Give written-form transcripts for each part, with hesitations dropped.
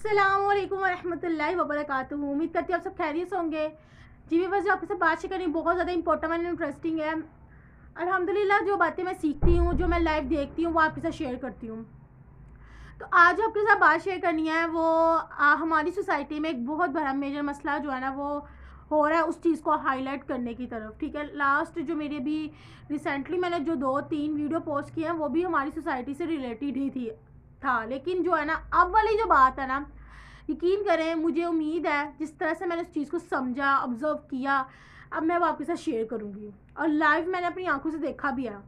अस्सलामुअलैकुम वरहमतुल्लाहि वबरकातुहू। उम्मीद करती हूँ आप सब खैरियत से होंगे। जी भी बस जो आपके साथ बात शेयर करनी बहुत ज़्यादा इंपॉर्टेंट एंड इंटरेस्टिंग है। अल्हम्दुलिल्लाह जो बातें मैं सीखती हूँ, जो मैं लाइव देखती हूँ, वो आपके साथ शेयर करती हूँ। तो आज जो आपके साथ बात शेयर करनी है वो हमारी सोसाइटी में एक बहुत बड़ा मेजर मसला जो है ना वो हो रहा है, उस चीज़ को हाईलाइट करने की तरफ। ठीक है, लास्ट जो मेरी अभी रिसेंटली मैंने जो 2-3 वीडियो पोस्ट किए हैं वो भी हमारी सोसाइटी से रिलेटेड ही था। लेकिन जो है ना अब वाली जो बात है ना, यकीन करें मुझे उम्मीद है जिस तरह से मैंने उस चीज़ को समझा, ऑब्ज़र्व किया, अब मैं वो आपके साथ शेयर करूँगी और लाइव मैंने अपनी आंखों से देखा भी है।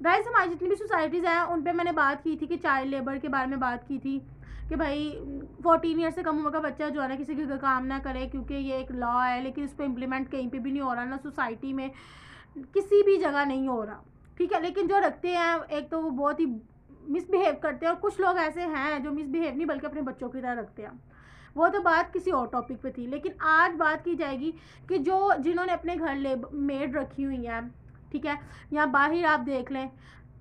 गाइस हमारी जितनी भी सोसाइटीज़ हैं उन पे मैंने बात की थी कि चाइल्ड लेबर के बारे में बात की थी कि भाई 14 ईयर से कम उम्र का बच्चा जो है ना किसी के घर काम ना करे, क्योंकि ये एक लॉ है। लेकिन इस पर इम्प्लीमेंट कहीं पे भी नहीं हो रहा, ना सोसाइटी में किसी भी जगह नहीं हो रहा। ठीक है, लेकिन जो रखते हैं एक तो वो बहुत ही मिसबिहेव करते हैं और कुछ लोग ऐसे हैं जो मिसबिहेव नहीं बल्कि अपने बच्चों की तरह रखते हैं। वो तो बात किसी और टॉपिक पे थी, लेकिन आज बात की जाएगी कि जो जिन्होंने अपने घर मेड रखी हुई हैं, ठीक है, या बाहर आप देख लें,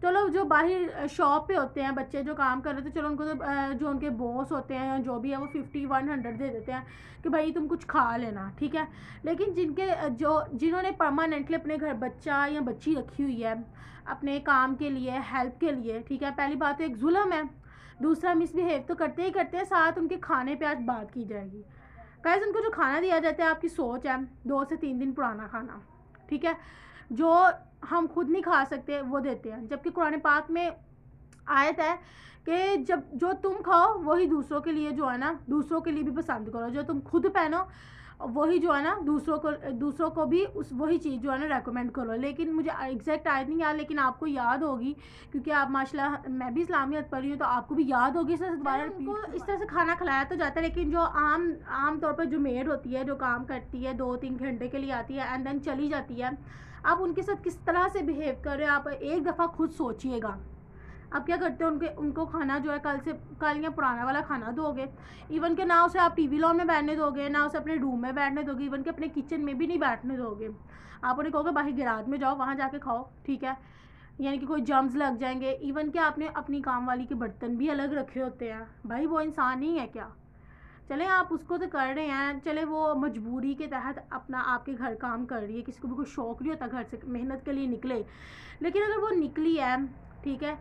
चलो जो बाहर शॉप पे होते हैं बच्चे जो काम कर रहे थे, चलो उनको तो जो उनके बॉस होते हैं या जो भी है वो 50-100 दे देते हैं कि भाई तुम कुछ खा लेना। ठीक है, लेकिन जिन्होंने परमानेंटली अपने घर बच्चा या बच्ची रखी हुई है अपने काम के लिए, हेल्प के लिए, ठीक है, पहली बात तो एक जुल्म है, दूसरा मिसबिहेव तो करते ही करते हैं। साथ उनके खाने पे आज बात की जाएगी। गाइस उनको जो खाना दिया जाता है, आपकी सोच है 2 से 3 दिन पुराना खाना। ठीक है, जो हम खुद नहीं खा सकते वो देते हैं, जबकि कुरान पाक में आयत है कि जब जो तुम खाओ वही दूसरों के लिए जो है ना, दूसरों के लिए भी पसंद करो। जो तुम खुद पहनो वही जो है ना दूसरों को भी उस वही चीज़ जो है ना रेकमेंड करो। लेकिन मुझे एग्जैक्ट आयत नहीं याद, लेकिन आपको याद होगी क्योंकि आप माशाल्लाह मैं भी इस्लामियत पढ़ी हूँ तो आपको भी याद होगी। इस तरह से दोबारा उनको इस तरह से खाना खिलाया तो जाता है, लेकिन जो आम तौर पर जो मेड होती है जो काम करती है 2-3 घंटे के लिए आती है एंड देन चली जाती है, आप उनके साथ किस तरह से बिहेव कर रहे हो आप एक दफ़ा खुद सोचिएगा। आप क्या करते हो, उनको खाना जो है कल या पुराना वाला खाना दोगे। इवन के ना उसे आप टीवी लॉन में बैठने दोगे, ना उसे अपने रूम में बैठने दोगे, इवन के अपने किचन में भी नहीं बैठने दोगे। आप उन्हें कहोगे बाहर गिराज में जाओ, वहाँ जाके खाओ। ठीक है, यानी कि कोई जर्म्स लग जाएंगे। इवन के आपने अपनी काम वाली के बर्तन भी अलग रखे होते हैं। भाई वो इंसान नहीं है क्या? चले आप उसको तो कर रहे हैं, चले वो मजबूरी के तहत अपना आपके घर काम कर रही है, किसी को भी कोई शौक नहीं होता घर से मेहनत के लिए निकले, लेकिन अगर वो निकली है, ठीक है,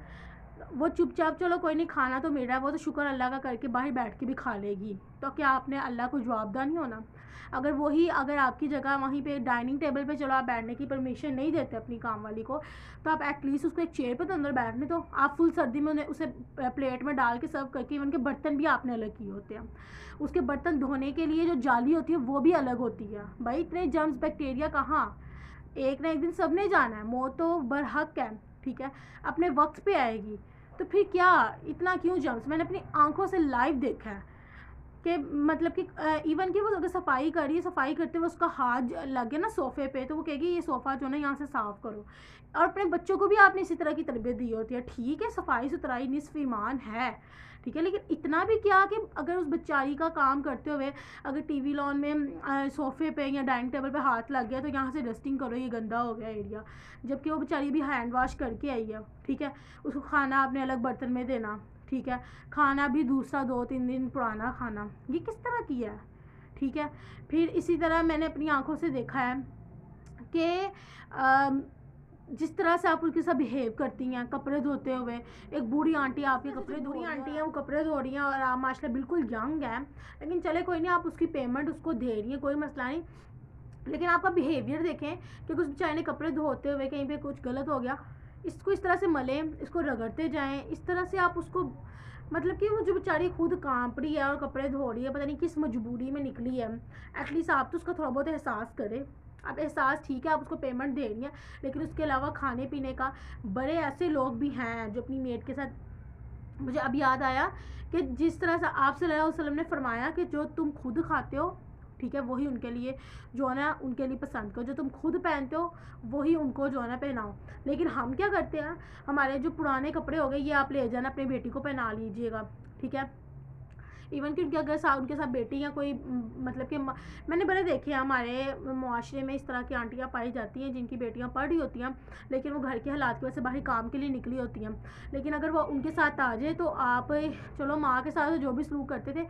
वो चुपचाप चलो कोई नहीं खाना तो मिल रहा है, वो तो शुक्र अल्लाह का करके बाहर बैठ के भी खा लेगी, तो क्या आपने अल्लाह को जवाबदार नहीं होना? अगर आपकी जगह वहीं पे डाइनिंग टेबल पे चलो आप बैठने की परमिशन नहीं देते अपनी काम वाली को, तो आप एटलीस्ट उसको एक चेयर पे तो अंदर बैठने दो। आप फुल सर्दी में उसे प्लेट में डाल के सर्व करके, उनके बर्तन भी आपने अलग किए होते हैं, उसके बर्तन धोने के लिए जो जाली होती है वो भी अलग होती है। भाई इतने जर्म्स बैक्टीरिया कहाँ, एक ना एक दिन सब ने जाना है, मौत तो बरहक है। ठीक है, अपने वक्त पे आएगी, तो फिर क्या इतना क्यों जर्म्स? मैंने अपनी आंखों से लाइव देखा है कि मतलब कि इवन कि वो अगर सफाई कर रही है, सफाई करते हुए उसका हाथ लग गया ना सोफ़े पे, तो वो कहेगी ये सोफ़ा जो ना यहाँ से साफ़ करो। और अपने बच्चों को भी आपने इसी तरह की तरबियत दी होती है। ठीक है, सफाई सुथराई निस्फ़ ईमान है, ठीक है, लेकिन इतना भी क्या कि अगर उस बेचारी का काम करते हुए अगर टीवी लॉन में सोफ़े पे या डाइनिंग टेबल पे हाथ लग गया तो यहाँ से डस्टिंग करो, ये गंदा हो गया एरिया, जबकि वो बेचारी भी हैंड वॉश करके आई है। ठीक है, उसको खाना आपने अलग बर्तन में देना, ठीक है, खाना भी दूसरा 2-3 दिन पुराना खाना, ये किस तरह किया है? ठीक है, फिर इसी तरह मैंने अपनी आंखों से देखा है कि जिस तरह से आप उनके साथ बिहेव करती हैं कपड़े धोते हुए। एक बूढ़ी आंटी आपके कपड़े बूढ़ी आंटी है, वो कपड़े धो रही हैं और आप माशाल्लाह बिल्कुल यंग है, लेकिन चले कोई नहीं, आप उसकी पेमेंट उसको दे रही हैं, कोई मसला नहीं, लेकिन आपका बिहेवियर देखें कि कुछ बेचारे ने कपड़े धोते हुए कहीं पे कुछ गलत हो गया, इसको इस तरह से मलें, इसको रगड़ते जाएं, इस तरह से आप उसको, मतलब कि वो जो बेचारी खुद कांप रही है और कपड़े धो रही है, पता नहीं किस मजबूरी में निकली है, एटलीस्ट आप तो उसका थोड़ा बहुत एहसास करें। आप एहसास, ठीक है, आप उसको पेमेंट दे रही हैं, लेकिन उसके अलावा खाने पीने का बड़े ऐसे लोग भी हैं जो अपनी मेड के साथ, मुझे अब याद आया कि जिस तरह से आप सल्लल्लाहु अलैहि वसल्लम ने फरमाया कि जो तुम खुद खाते हो, ठीक है, वही उनके लिए जो है ना उनके लिए पसंद करो, जो तुम खुद पहनते हो वही उनको जो है ना पहनाओ। लेकिन हम क्या करते हैं, हमारे जो पुराने कपड़े हो गए ये आप ले जाना अपनी बेटी को पहना लीजिएगा, ठीक है, इवन कि उनके अगर उनके साथ बेटी या कोई मतलब कि मैंने बड़े देखे हैं हमारे मुआशरे में इस तरह की आंटियाँ पाई जाती हैं जिनकी बेटियाँ पढ़ रही होती हैं लेकिन वो घर के हालात की वजह से बाहर काम के लिए निकली होती हैं। लेकिन अगर वो उनके साथ आ जाए तो आप चलो माँ के साथ जो भी सलूक करते थे,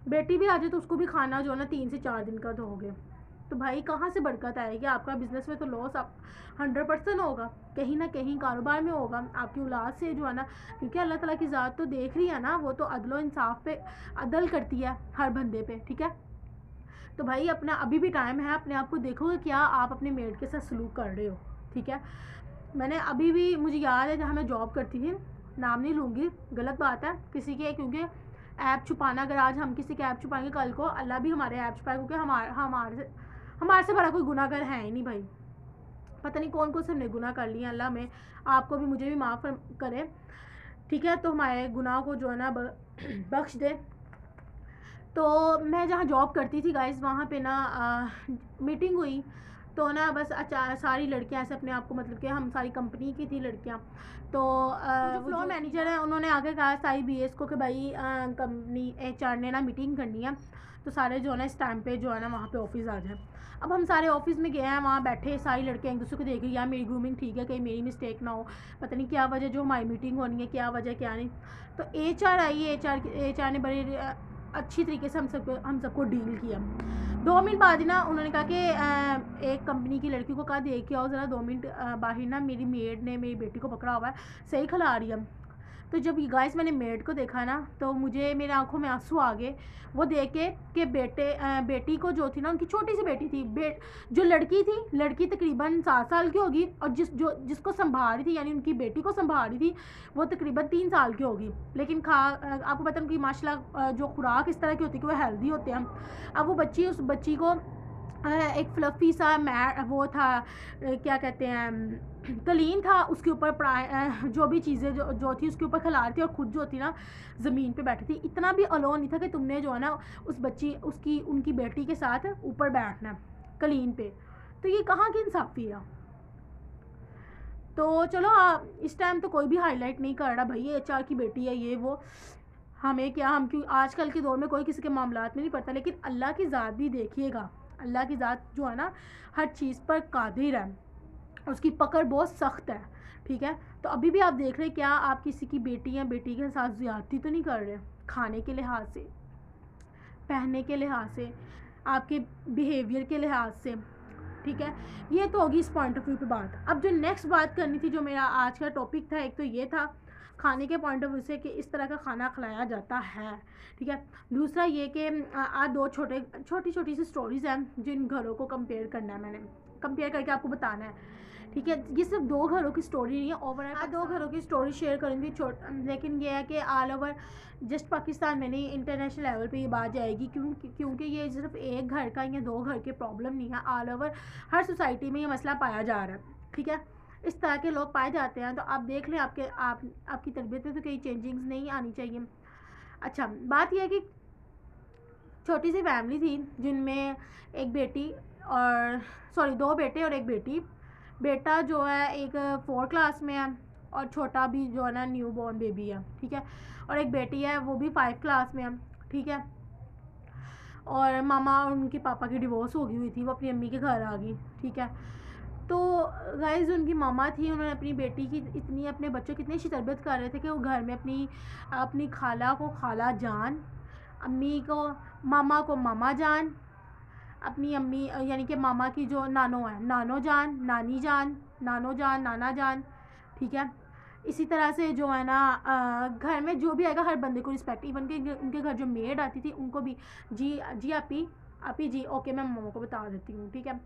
बेटी भी आ जाए तो उसको भी खाना जो है ना 3 से 4 दिन का दोगे, तो भाई कहाँ से बरकत आएगी? आपका बिज़नेस में तो लॉस आप 100% होगा, कहीं ना कहीं कारोबार में होगा, आपकी औलाद से जो है ना, क्योंकि अल्लाह ताला की ज़ात तो देख रही है ना, वो तो अदल इंसाफ पे अदल करती है हर बंदे पे, ठीक है। तो भाई अपना अभी भी टाइम है, अपने आप को देखो कि क्या आप अपने मेड के साथ सलूक कर रहे हो, ठीक है। मैंने अभी भी, मुझे याद है जहाँ मैं जॉब करती थी, नाम नहीं लूँगी, गलत बात है किसी के, क्योंकि ऐप छुपाना, अगर आज हम किसी के ऐप छुपाएंगे कल को अल्लाह भी हमारे ऐप छुपाएगा, क्योंकि हमारे से बड़ा कोई गुनाहगार है ही नहीं भाई। पता नहीं कौन कौन से हमने गुनाह कर लिए, अल्लाह में आपको भी मुझे भी माफ़ करे, ठीक है। तो हमारे गुनाह को जो है ना बख्श दे। तो मैं जहाँ जॉब करती थी गाइस, वहाँ पे ना मीटिंग हुई, तो ना बस अच्छा सारी लड़कियाँ ऐसे अपने आप को, मतलब कि हम सारी कंपनी की थी लड़कियाँ, तो जो फ्लोर मैनेजर है उन्होंने आगे कहा सारी बीएस को कि भाई कंपनी एचआर ने ना मीटिंग करनी है, तो सारे जो है ना इस टाइम पे जो है ना वहाँ पे ऑफिस आ जाए। अब हम सारे ऑफिस में गए हैं, वहाँ बैठे सारी लड़कियाँ एक दूसरे को देख रही, यार मेरी ग्रूमिंग ठीक है, कहीं मेरी मिस्टेक ना हो, पता नहीं क्या वजह जो हमारी मीटिंग होनी है, क्या वजह क्या नहीं। तो एचआर आई, एचआर ने बड़े अच्छी तरीके से हम सबको डील किया। 2 मिनट बाद ही ना उन्होंने कहा कि एक कंपनी की लड़की को कहा देख के आओ ज़रा 2 मिनट बाहर ना, मेरी मेड ने मेरी बेटी को पकड़ा हुआ है, सही खिला रही है। तो जब गाइस मैंने मेड को देखा ना, तो मुझे मेरे आंखों में आंसू आ गए वो देख के कि बेटी को जो थी ना, उनकी छोटी सी बेटी थी, जो लड़की तकरीबन 7 साल की होगी, और जिसको संभाल रही थी, यानी उनकी बेटी को संभाल रही थी, वो तकरीबन 3 साल की होगी। लेकिन आपको पता है उनकी माशाल्लाह जो खुराक इस तरह की होती है कि वो हेल्दी होते हैं। अब वो उस बच्ची को एक फ्लफ़ी सा वो था, क्या कहते हैं, कलीन था, उसके ऊपर जो भी चीज़ें जो थी उसके ऊपर खिला रही थी, और ख़ुद जो थी ना ज़मीन पे बैठी थी। इतना भी अलोन नहीं था कि तुमने जो है ना उनकी बेटी के साथ ऊपर बैठना कलीन पे। तो ये कहाँ की इंसाफ़ी है? तो चलो इस टाइम तो कोई भी हाईलाइट नहीं कर रहा भाई ये एचआर की बेटी है ये वो, हमें क्या, हम क्यों आजकल के दौर में कोई किसी के मामलात में नहीं पड़ता। लेकिन अल्लाह की ज़ात भी देखिएगा, अल्लाह की ज़ात जो है ना हर चीज़ पर कादिर है, उसकी पकड़ बहुत सख्त है, ठीक है। तो अभी भी आप देख रहे हैं, क्या आप किसी की बेटी या बेटी के साथ ज़्यादती तो नहीं कर रहे, खाने के लिहाज से, पहनने के लिहाज से, आपके बिहेवियर के लिहाज से, ठीक है। ये तो होगी इस पॉइंट ऑफ व्यू पे बात। अब जो नेक्स्ट बात करनी थी, जो मेरा आज का टॉपिक था, एक तो ये था खाने के पॉइंट ऑफ व्यू से कि इस तरह का खाना खिलाया जाता है, ठीक है। दूसरा ये कि दो छोटी छोटी सी स्टोरीज़ हैं जिन घरों को कंपेयर करना है, मैंने कंपेयर करके आपको बताना है, ठीक है। ये सिर्फ 2 घरों की स्टोरी नहीं है, ओवरऑल 2 घरों की स्टोरी शेयर करूँगी, लेकिन ये है कि ऑल ओवर जस्ट पाकिस्तान में नहीं, इंटरनेशनल लेवल पे ये बात जाएगी, क्योंकि ये सिर्फ एक घर का या 2 घर के प्रॉब्लम नहीं है, ऑल ओवर हर सोसाइटी में ये मसला पाया जा रहा है, ठीक है। इस तरह के लोग पाए जाते हैं। तो आप देख लें आपकी तरबियत में तो कई चेंजिंग्स नहीं आनी चाहिए। अच्छा, बात यह है कि छोटी सी फैमिली थी जिनमें एक बेटी और 2 बेटे और एक बेटी। बेटा जो है एक 4 क्लास में है, और छोटा भी जो है ना न्यू बॉर्न बेबी है, ठीक है। और एक बेटी है वो भी 5 क्लास में है, ठीक है। और मामा और उनके पापा की डिवोर्स हो गई हुई थी, वो अपनी अम्मी के घर आ गई, ठीक है। तो गाइस उनकी मामा थी, उन्होंने अपनी बेटी की अपने बच्चों की इतनी अच्छी तरबियत कर रहे थे कि वो घर में अपनी खाला को खाला जान, अम्मी को मामा को मामा जान, अपनी अम्मी यानी कि मामा की जो नानो है नानो जान, नानी जान, नानो जान, नाना जान, ठीक है। इसी तरह से जो है ना घर में जो भी आएगा हर बंदे को रिस्पेक्ट, इवन कि उनके घर जो मेड आती थी उनको भी जी आपी जी, ओके मैं मामा को बता देती हूँ, ठीक है।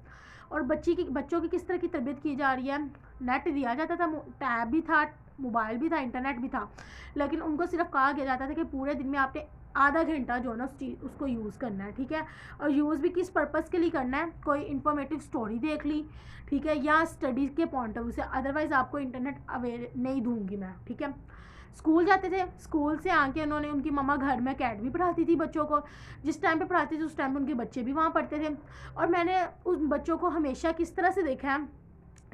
और बच्चों की किस तरह की तरबियत की जा रही है, नेट दिया जाता था, टैब भी था, मोबाइल भी था, इंटरनेट भी था, लेकिन उनको सिर्फ कहा गया जाता था कि पूरे दिन में आपने आधा घंटा जो है ना उसको यूज़ करना है, ठीक है। और यूज़ भी किस पर्पज़ के लिए करना है, कोई इन्फॉर्मेटिव स्टोरी देख ली, ठीक है, या स्टडीज़ के पॉइंट ऑफ व्यू से, अदरवाइज़ आपको इंटरनेट अवेयर नहीं दूंगी मैं, ठीक है। स्कूल जाते थे, स्कूल से आके उनकी मम्मा घर में अकेडमी पढ़ाती थी बच्चों को, जिस टाइम पे पढ़ाती थी उस टाइम पे उनके बच्चे भी वहाँ पढ़ते थे। और मैंने उन बच्चों को हमेशा किस तरह से देखा है,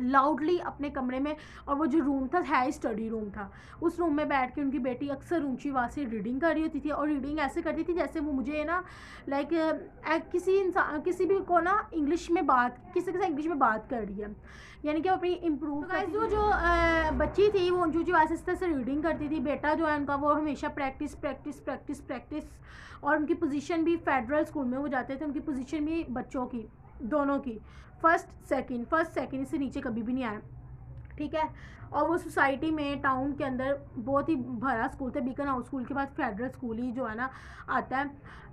लाउडली अपने कमरे में, और वो जो रूम था हाई स्टडी रूम था, उस रूम में बैठ के उनकी बेटी अक्सर ऊंची आवाज़ से रीडिंग कर रही होती थी, और रीडिंग ऐसे करती थी जैसे वो मुझे ना लाइक किसी इंसान किसी भी को ना इंग्लिश में बात किसी के साथ इंग्लिश में बात कर रही है, यानी कि वो अपनी इम्प्रूव करती। वो जो बच्ची थी वो ऊंची ऊंची आवाज़ से रीडिंग करती थी। बेटा जो है उनका वो हमेशा प्रैक्टिस प्रैक्टिस प्रैक्टिस प्रैक्टिस, और उनकी पोजीशन भी फेडरल स्कूल में वो जाते थे, उनकी पोजीशन भी बच्चों की दोनों की फर्स्ट सेकंड इससे नीचे कभी भी नहीं आया, ठीक है। और वो सोसाइटी में टाउन के अंदर बहुत ही भरा स्कूल था, बीकन हाउस स्कूल के बाद फेडरल स्कूल ही जो है ना आता है,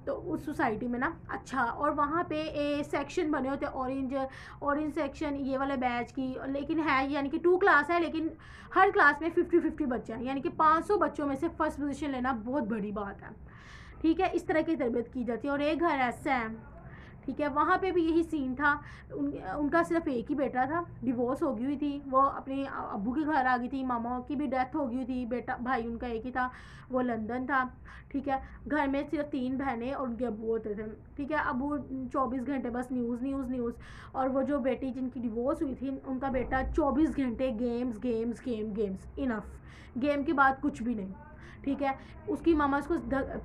तो उस सोसाइटी में ना अच्छा, और वहाँ पे सेक्शन बने होते हैं, ऑरेंज सेक्शन ये वाले बैच की, लेकिन है यानी कि 2 क्लास है, लेकिन हर क्लास में 50-50 बच्चे हैं, यानी कि 500 बच्चों में से फर्स्ट पोजीशन लेना बहुत बड़ी बात है, ठीक है। इस तरह की तरबियत की जाती है। और एक घर ऐसा है, ठीक है, वहाँ पे भी यही सीन था। उनका सिर्फ एक ही बेटा था, डिवोर्स हो गई हुई थी, वो अपने अब्बू के घर आ गई थी, मामा की भी डेथ हो गई हुई थी, बेटा भाई उनका एक ही था, वो लंदन था, ठीक है। घर में सिर्फ 3 बहनें और उनके अब्बू होते थे, ठीक है। अब्बू 24 घंटे बस न्यूज़ न्यूज़ न्यूज़, और वो जो बेटी जिनकी डिवोर्स हुई थी उनका बेटा 24 घंटे games games games, enough, game के बाद कुछ भी नहीं, ठीक है। उसकी मामा उसको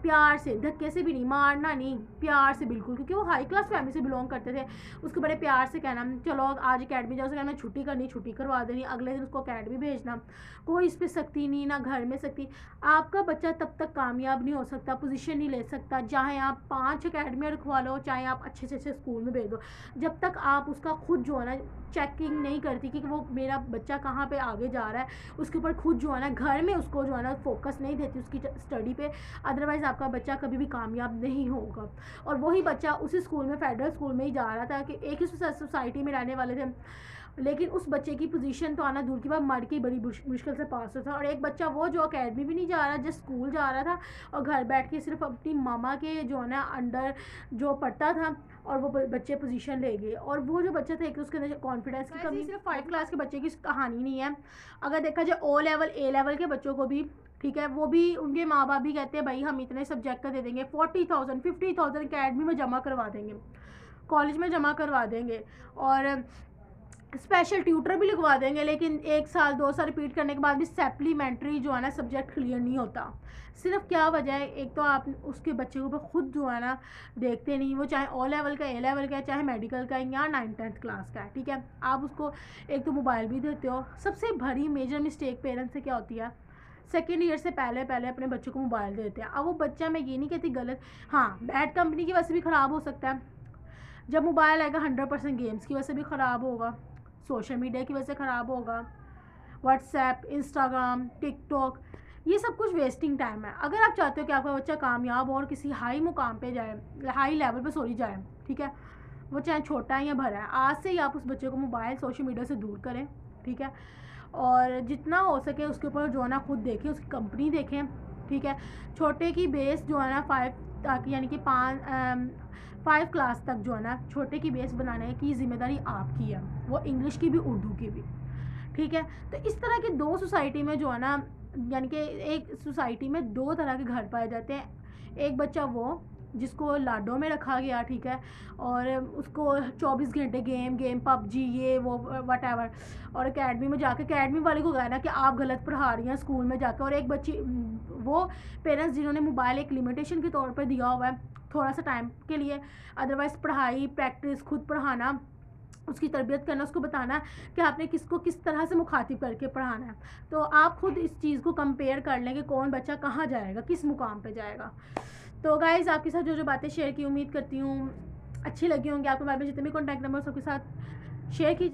प्यार से, धक्के से भी नहीं, मारना नहीं, प्यार से बिल्कुल, क्योंकि वो हाई क्लास फैमिली से बिलोंग करते थे, उसको बड़े प्यार से कहना चलो आज अकेडमी जाओ, उसको कहना छुट्टी करनी, छुट्टी करवा देनी, अगले दिन उसको अकेडमी भेजना, कोई इस पर सख्ती नहीं, ना घर में सख्ती। आपका बच्चा तब तक कामयाब नहीं हो सकता, पोजीशन नहीं ले सकता, चाहे आप 5 अकेडमियाँ रखवा लो, चाहे आप अच्छे से अच्छे स्कूल में भेज दो, जब तक आप उसका खुद जो है ना चेकिंग नहीं करती कि वो मेरा बच्चा कहाँ पे आगे जा रहा है, उसके ऊपर खुद जो है ना घर में उसको जो है ना फोकस नहीं देती उसकी स्टडी पे, अदरवाइज़ आपका बच्चा कभी भी कामयाब नहीं होगा। और वही बच्चा उसी स्कूल में, फेडरल स्कूल में ही जा रहा था, कि एक ही सोसाइटी में रहने वाले थे, लेकिन उस बच्चे की पोजीशन तो आना दूर की बात, मर के बड़ी मुश्किल से पास होता था। और एक बच्चा वो जो अकेडमी भी नहीं जा रहा, जस्ट स्कूल जा रहा था, और घर बैठ के सिर्फ अपनी मामा के जो है ना अंडर जो पढ़ता था, और वो बच्चे पोजीशन ले गए। और वो जो बच्चा था, एक उसके अंदर कॉन्फिडेंस की कमी, सिर्फ 5 क्लास के बच्चे की कहानी नहीं है, अगर देखा जाए O लेवल A लेवल के बच्चों को भी, ठीक है, वो भी उनके माँ बाप भी कहते हैं भाई हम इतने सब्जेक्ट का दे देंगे, 40,000 50,000 अकेडमी में जमा करवा देंगे, कॉलेज में जमा करवा देंगे, और स्पेशल ट्यूटर भी लगवा देंगे, लेकिन 1 साल 2 साल रिपीट करने के बाद भी सप्लीमेंट्री जो है ना सब्जेक्ट क्लियर नहीं होता। सिर्फ क्या वजह है, एक तो आप उसके बच्चे को खुद जो है ना देखते नहीं, वो चाहे O लेवल का A लेवल का है, चाहे मेडिकल का है, या 9th-10th क्लास का है, ठीक है। आप उसको एक तो मोबाइल भी देते हो। सबसे बड़ी मेजर मिस्टेक पेरेंट्स से क्या होती है, सेकेंड ईयर से पहले अपने बच्चों को मोबाइल देते हैं। अब वो बच्चा, मैं ये नहीं कहती गलत, हाँ बैड कंपनी की वजह से भी ख़राब हो सकता है, जब मोबाइल आएगा 100% गेम्स की वजह से भी ख़राब होगा, सोशल मीडिया की वजह से ख़राब होगा, व्हाट्सएप, इंस्टाग्राम, टिकटॉक, ये सब कुछ वेस्टिंग टाइम है। अगर आप चाहते हो कि आपका बच्चा कामयाब हो और किसी हाई मुकाम पे जाए, हाई लेवल पे जाए, ठीक है, वो चाहे छोटा है या बड़ा है, आज से ही आप उस बच्चे को मोबाइल सोशल मीडिया से दूर करें, ठीक है। और जितना हो सके उसके ऊपर जो है ना खुद देखें, उसकी कंपनी देखें, ठीक है। छोटे की बेस जो है ना 5 तक, यानी कि 5 क्लास तक जो है ना छोटे की बेस बनाने की ज़िम्मेदारी आपकी है, वो इंग्लिश की भी उर्दू की भी, ठीक है। तो इस तरह के 2 सोसाइटी में जो है ना, यानी कि एक सोसाइटी में 2 तरह के घर पाए जाते हैं। एक बच्चा वो जिसको लाडो में रखा गया, ठीक है, और उसको 24 घंटे गेम PUBG ये वो वट एवर, और अकेडमी में जाके अकेडमी वाले को कहना कि आप गलत पढ़ा रही हैं स्कूल में जाकर। और एक बच्ची वो पेरेंट्स जिन्होंने मोबाइल एक लिमिटेशन के तौर पर दिया हुआ है थोड़ा सा टाइम के लिए, अदरवाइज़ पढ़ाई प्रैक्टिस खुद पढ़ाना, उसकी तरबियत करना, उसको बताना कि आपने किसको किस तरह से मुखातिब करके पढ़ाना है। तो आप खुद इस चीज़ को कंपेयर कर लें कि कौन बच्चा कहाँ जाएगा, किस मुकाम पे जाएगा। तो गाइज़ आपके साथ जो बातें शेयर की, उम्मीद करती हूँ अच्छी लगी होंगी आपको। हमारे जितने भी कॉन्टैक्ट नंबर सबके साथ शेयर कीजिए।